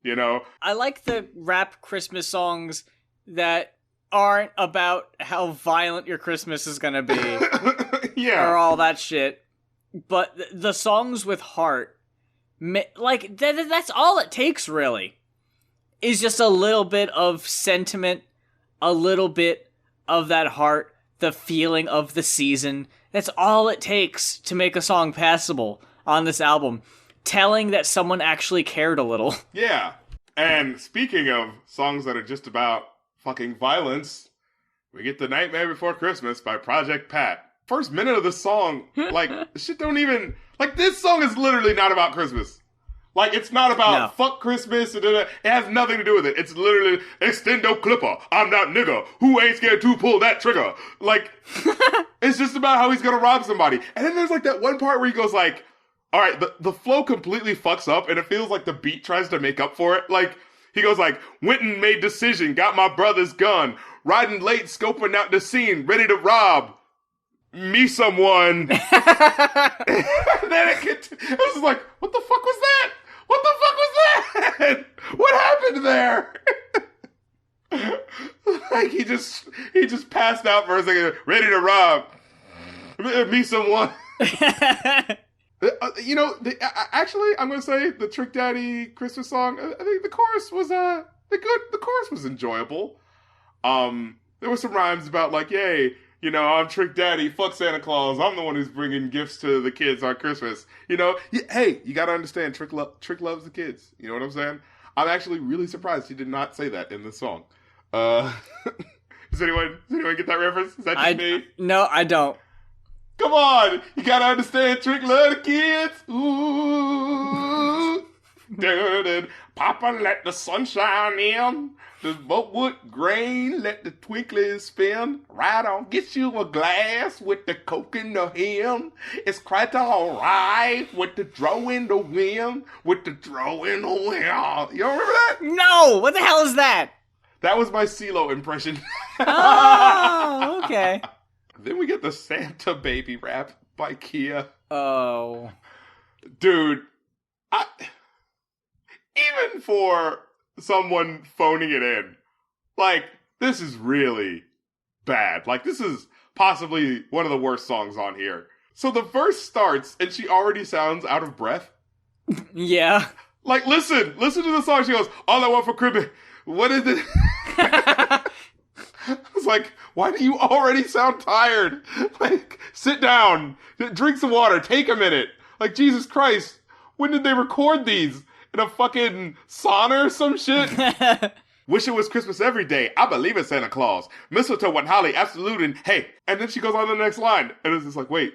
You know? I like the rap Christmas songs that aren't about how violent your Christmas is gonna be. Yeah. Or all that shit. But the songs with heart, like, that's all it takes, really. Is just a little bit of sentiment, a little bit of that heart, the feeling of the season. That's all it takes to make a song passable on this album. Telling that someone actually cared a little. Yeah. And speaking of songs that are just about fucking violence, we get The Nightmare Before Christmas by Project Pat. First minute of the song, like, shit don't even... Like, this song is literally not about Christmas. Like, it's not about fuck Christmas. It has nothing to do with it. It's literally extendo clipper. I'm not nigga. Who ain't scared to pull that trigger? Like, it's just about how he's gonna rob somebody. And then there's like that one part where he goes like, all right, the flow completely fucks up and it feels like the beat tries to make up for it. Like, he goes like, went and made decision, got my brother's gun, riding late, scoping out the scene, ready to rob me someone. Then it was like, what the fuck was that? What the fuck was that? What happened there? Like he just passed out for a second, ready to rob me someone. You know, actually, I'm gonna say the Trick Daddy Christmas song. I think the chorus was good. The chorus was enjoyable. There were some rhymes about like, yay, you know, I'm Trick Daddy, fuck Santa Claus. I'm the one who's bringing gifts to the kids on Christmas. You know, hey, you gotta understand, Trick loves the kids. You know what I'm saying? I'm actually really surprised he did not say that in this song. Does anyone get that reference? Is that just me? No, I don't. Come on, you gotta understand, Trick love the kids. Ooh, dude, Papa let the sunshine in. The boatwood grain, let the twinklies spin. Right on, get you a glass with the coke in the hem. It's quite alright with the draw in the wind, with the draw in the wind. You remember that? No, what the hell is that? That was my CeeLo impression. Oh, okay. Then we get the Santa Baby rap by Kia. Oh. Dude, even for someone phoning it in, like, this is really bad. Like, this is possibly one of the worst songs on here. So the verse starts, and she already sounds out of breath. Yeah. Like, listen to the song. She goes, all I want for Cribbin. What is it? I was like, why do you already sound tired? Like, sit down, drink some water, take a minute. Like, Jesus Christ, when did they record these? In a fucking sauna or some shit? Wish it was Christmas every day. I believe in Santa Claus. Mistletoe and holly, absolute, and hey. And then she goes on to the next line. And it's just like, wait,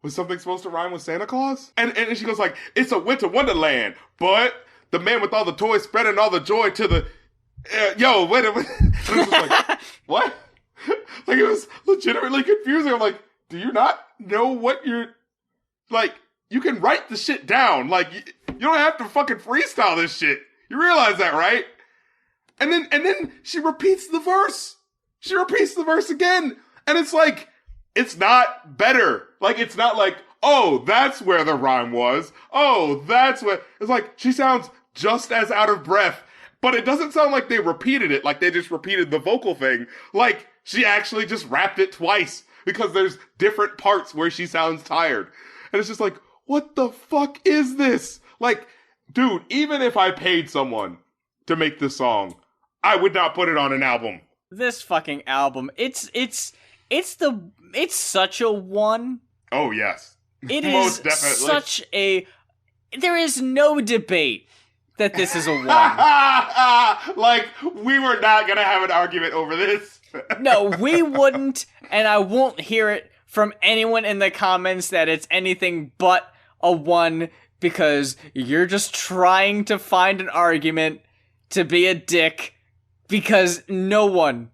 was something supposed to rhyme with Santa Claus? And she goes like, it's a winter wonderland, but the man with all the toys spreading all the joy to the... yo, wait a minute. And it was just like, what? Like, it was legitimately confusing. I'm like, do you not know what you're... Like, you can write the shit down. Like, you don't have to fucking freestyle this shit. You realize that, right? And then she repeats the verse. She repeats the verse again. And it's like, it's not better. Like, it's not like, oh, that's where the rhyme was. Oh, that's what... It's like, she sounds just as out of breath. But it doesn't sound like they repeated it, like they just repeated the vocal thing. Like, she actually just rapped it twice. Because there's different parts where she sounds tired. And it's just like, what the fuck is this? Like, dude, even if I paid someone to make this song, I would not put it on an album. This fucking album, it's such a one. Oh, yes. It is definitely such a... There is no debate that this is a one. Like, we were not going to have an argument over this. No, we wouldn't, and I won't hear it from anyone in the comments that it's anything but a one, because you're just trying to find an argument to be a dick, because no one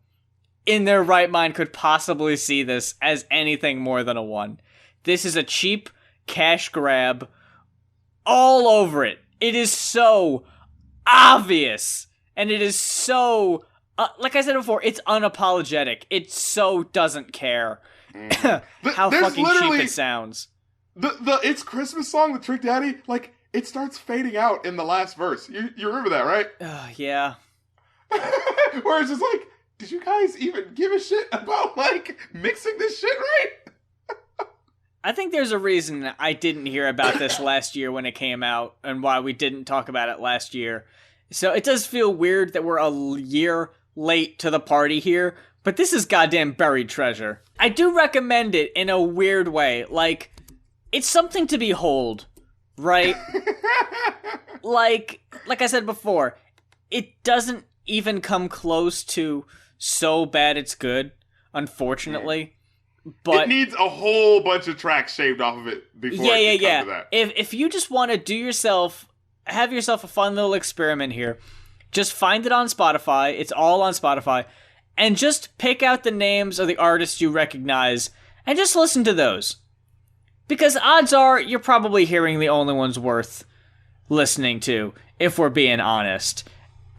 in their right mind could possibly see this as anything more than a one. This is a cheap cash grab all over it. It is so obvious, and it is so, like I said before, it's unapologetic. It so doesn't care how fucking cheap it sounds. The It's Christmas song, the Trick Daddy, like, it starts fading out in the last verse. You remember that, right? Yeah. Where it's just like, did you guys even give a shit about, like, mixing this shit right? I think there's a reason I didn't hear about this last year when it came out, and why we didn't talk about it last year. So it does feel weird that we're a year late to the party here, but this is goddamn buried treasure. I do recommend it in a weird way. Like, it's something to behold, right? like I said before, it doesn't even come close to so bad it's good, unfortunately. But it needs a whole bunch of tracks shaved off of it before it can come to that. If you just want to have yourself a fun little experiment here, just find it on Spotify. It's all on Spotify. And just pick out the names of the artists you recognize and just listen to those. Because odds are you're probably hearing the only ones worth listening to, if we're being honest.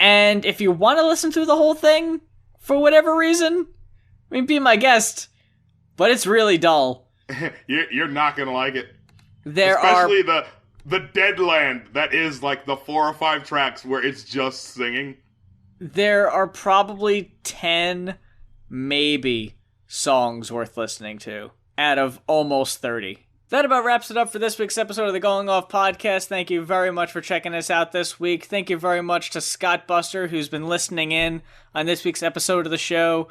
And if you want to listen through the whole thing, for whatever reason, I mean, be my guest. But it's really dull. You're not gonna like it. Especially the Deadland that is like the 4 or 5 tracks where it's just singing. There are probably 10, maybe, songs worth listening to out of almost 30. That about wraps it up for this week's episode of the Going Off Podcast. Thank you very much for checking us out this week. Thank you very much to Scott Buster, who's been listening in on this week's episode of the show.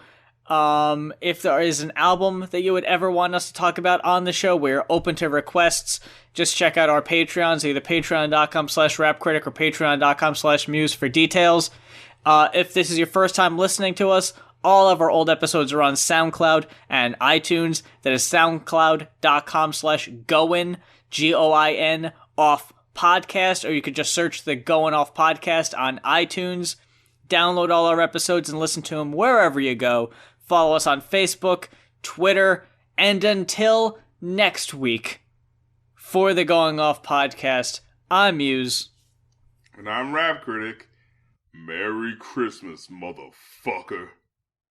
If there is an album that you would ever want us to talk about on the show, we're open to requests. Just check out our Patreons, either patreon.com/rapcritic or patreon.com/muse for details. If this is your first time listening to us, all of our old episodes are on SoundCloud and iTunes. That is soundcloud.com/goin, Goin off podcast, or you could just search the Going Off Podcast on iTunes. Download all our episodes and listen to them wherever you go. Follow us on Facebook, Twitter, and until next week, for the Going Off Podcast, I'm Muse. And I'm Rap Critic. Merry Christmas, motherfucker.